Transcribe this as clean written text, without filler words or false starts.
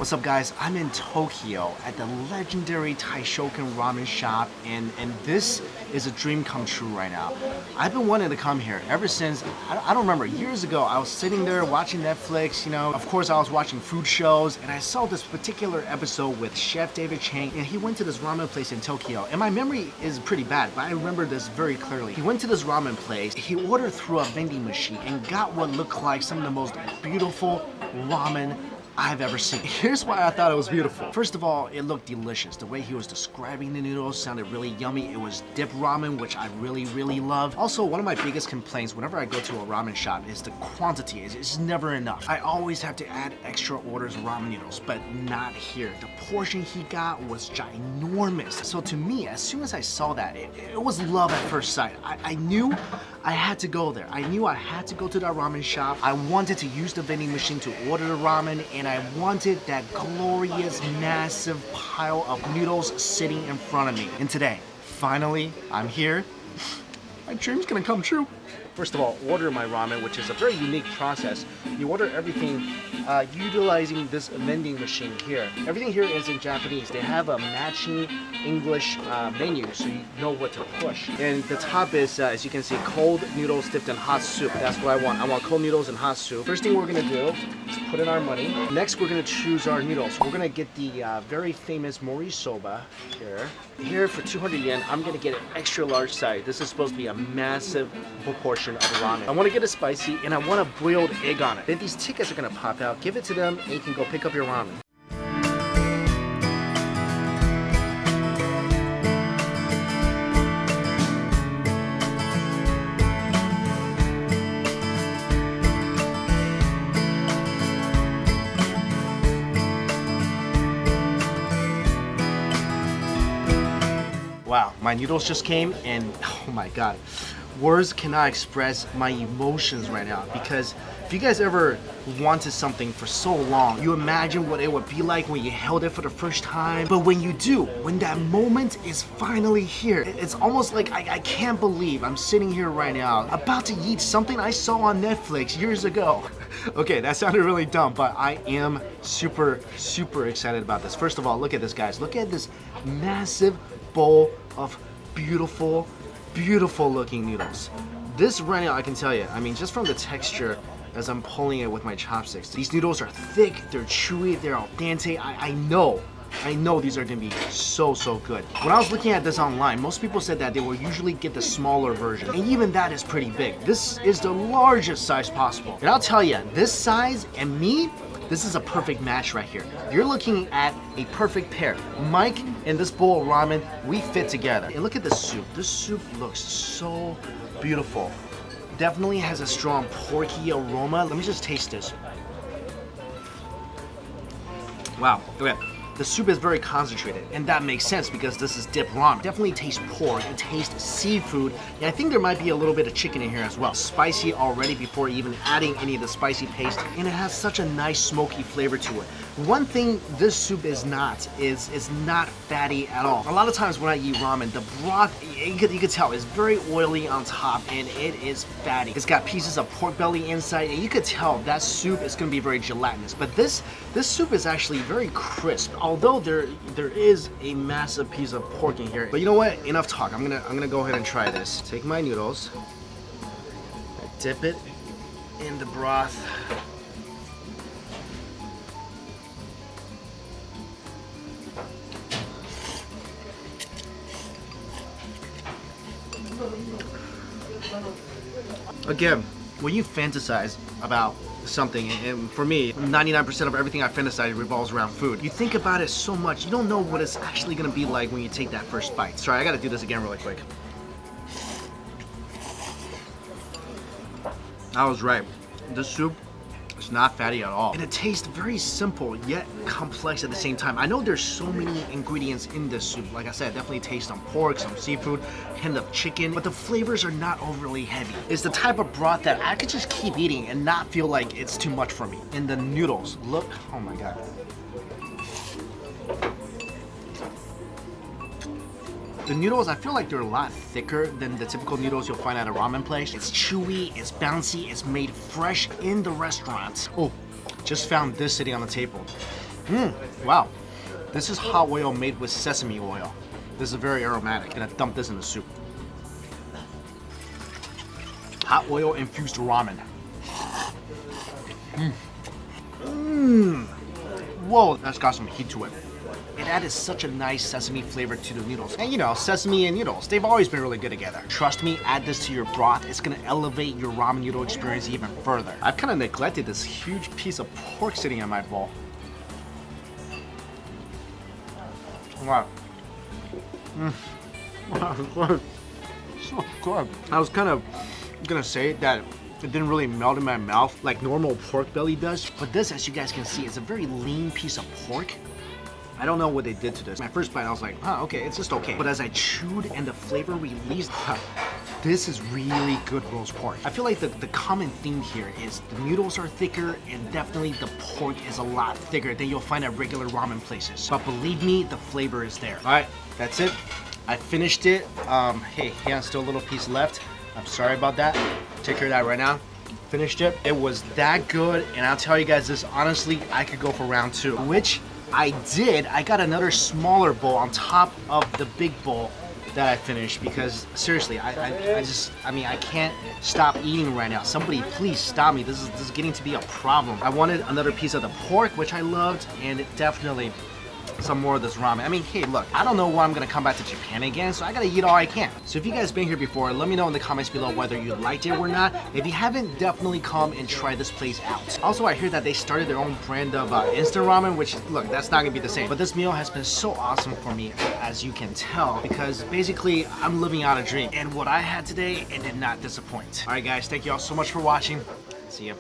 What's up guys, I'm in Tokyo at the legendary Taishoken ramen shop and this is a dream come true right now. I've been wanting to come here ever since, I don't remember, years ago I was sitting there watching Netflix, you know, of course I was watching food shows and I saw this particular episode with Chef David Chang and he went to this ramen place in Tokyo and my memory is pretty bad but I remember this very clearly. He went to this ramen place, he ordered through a vending machine and got what looked like some of the most beautiful ramen I've ever seen. Here's why I thought it was beautiful. First of all, it looked delicious. The way he was describing the noodles sounded really yummy. It was dip ramen, which I really love. Also, one of my biggest complaints whenever I go to a ramen shop is the quantity. It's never enough. I always have to add extra orders of ramen noodles, but not here. The portion he got was ginormous. So to me, as soon as I saw that, it was love at first sight. I knew I had to go there. I knew I had to go to that ramen shop. I wanted to use the vending machine to order the ramen, and I wanted that glorious, massive pile of noodles sitting in front of me. And today, finally, I'm here. My dream's gonna come true. First of all, order my ramen, which is a very unique process. You order everything utilizing this vending machine here. Everything here is in Japanese. They have a matching English menu, so you know what to push. And the top is, as you can see, cold noodles dipped in hot soup. That's what I want. I want cold noodles and hot soup. First thing we're gonna do is put in our money. Next, we're gonna choose our noodles. We're gonna get the very famous mori soba here. Here for 200 yen, I'm gonna get an extra large size. This is supposed to be a massive proportion of ramen. I want to get it spicy and I want a boiled egg on it. Then these tickets are going to pop out. Give it to them and you can go pick up your ramen. Wow, my noodles just came and oh my god. Words cannot express my emotions right now because if you guys ever wanted something for so long, you imagine what it would be like when you held it for the first time. But when you do, when that moment is finally here, it's almost like I can't believe I'm sitting here right now about to eat something I saw on Netflix years ago. Okay, that sounded really dumb, but I am super excited about this. First of all, look at this, guys. Look at this massive bowl of beautiful looking noodles. This right now, I can tell you, I mean, just from the texture as I'm pulling it with my chopsticks, these noodles are thick, they're chewy, they're al dente. I know these are gonna be so good. When I was looking at this online, most people said that they will usually get the smaller version, and even that is pretty big. This is the largest size possible. And I'll tell you, this size and me, this is a perfect match right here. You're looking at a perfect pair. Mike and this bowl of ramen, we fit together. And look at this soup. This soup looks so beautiful. Definitely has a strong porky aroma. Let me just taste this. Wow, okay. The soup is very concentrated, and that makes sense because this is dip ramen. Definitely tastes pork, it tastes seafood, and I think there might be a little bit of chicken in here as well. Spicy already before even adding any of the spicy paste, and it has such a nice smoky flavor to it. One thing this soup is not fatty at all. A lot of times when I eat ramen, the broth, you could tell, is very oily on top, and it is fatty. It's got pieces of pork belly inside, and you could tell that soup is gonna be very gelatinous. But this soup is actually very crisp. Although there is a massive piece of pork in here. But you know what? Enough talk. I'm gonna go ahead and try this. Take my noodles, dip it in the broth. Again, when you fantasize about something, and for me, 99% of everything I fantasize revolves around food. You think about it so much, you don't know what it's actually gonna be like when you take that first bite. Sorry, I gotta do this again really quick. I was right. This soup is not fatty at all. And it tastes very simple, yet complex at the same time. I know there's so many ingredients in this soup. Like I said, definitely taste some pork, some seafood, hint of chicken, but the flavors are not overly heavy. It's the type of broth that I could just keep eating and not feel like it's too much for me. And the noodles, look, oh my god. The noodles, I feel like they're a lot thicker than the typical noodles you'll find at a ramen place. It's chewy, it's bouncy, it's made fresh in the restaurant. Oh, just found this sitting on the table. Wow. This is hot oil made with sesame oil. This is very aromatic. I'm gonna dump this in the soup. Hot oil infused ramen. Whoa, that's got some heat to it. It added such a nice sesame flavor to the noodles. And you know, sesame and noodles, they've always been really good together. Trust me, add this to your broth. It's gonna elevate your ramen noodle experience even further. I've kind of neglected this huge piece of pork sitting in my bowl. Wow. Wow, good. So good. I was kind of gonna say that it didn't really melt in my mouth like normal pork belly does, but this, as you guys can see, is a very lean piece of pork. I don't know what they did to this. My first bite, I was like, oh, okay, it's just okay. But as I chewed and the flavor released, this is really good roast pork. I feel like the common theme here is the noodles are thicker and definitely the pork is a lot thicker than you'll find at regular ramen places. But believe me, the flavor is there. All right, that's it. I finished it. Hey, yeah, still a little piece left. I'm sorry about that. Take care of that right now. Finished it. It was that good, and I'll tell you guys this, honestly, I could go for round 2, which I did. I got another smaller bowl on top of the big bowl that I finished because seriously, I mean, I can't stop eating right now. Somebody please stop me. This is getting to be a problem. I wanted another piece of the pork, which I loved, and definitely some more of this ramen. I mean, hey, look, I don't know when I'm gonna come back to Japan again, so I gotta eat all I can. So if you guys been here before, let me know in the comments below whether you liked it or not. If you haven't, definitely come and try this place out. Also, I hear that they started their own brand of instant ramen, which, look, that's not gonna be the same. But this meal has been so awesome for me, as you can tell, because basically, I'm living out a dream. And what I had today, it did not disappoint. All right, guys, thank you all so much for watching. See ya.